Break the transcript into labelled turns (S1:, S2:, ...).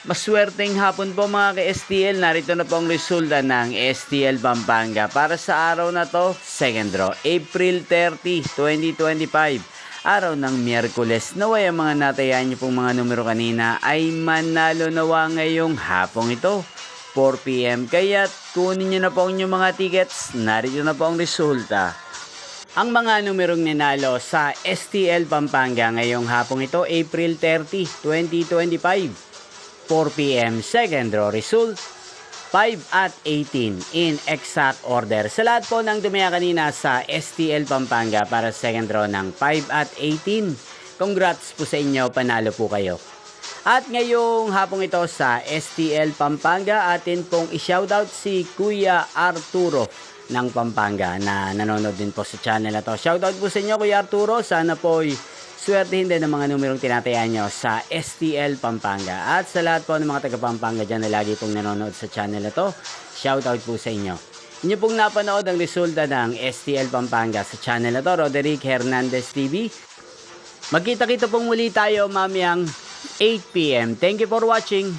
S1: Maswerteng hapon po mga ka-STL. Narito na po ang resulta ng STL Pampanga para sa araw na to, second draw, April 30, 2025. Araw ng Miyerkules. Naway ang mga natayan niyo pong mga numero kanina ay manalo nawa ngayong hapong ito, 4 PM. Kaya kunin niyo na po ang inyong mga tickets. Narito na po ang resulta. Ang mga numerong ninalo sa STL Pampanga ngayong hapong ito, April 30, 2025. 4 PM, second draw result, 5 at 18 in exact order. Sa lahat po ng dumaya kanina sa STL Pampanga para second draw ng 5 at 18, congrats po sa inyo, panalo po kayo. At ngayong hapong ito sa STL Pampanga, atin pong i-shoutout si Kuya Arturo ng Pampanga na nanonood din po sa channel na to. Shoutout po sa inyo Kuya Arturo, sana po'y swertihin din ng mga numerong tinatayaan nyo sa STL Pampanga. At sa lahat po ng mga taga Pampanga dyan na lagi pong nanonood sa channel na to, shoutout po sa inyo. Inyo pong napanood ang resulta ng STL Pampanga sa channel na to, Roderick Hernandez TV. Magkita-kita pong muli tayo mamayang 8 PM. Thank you for watching.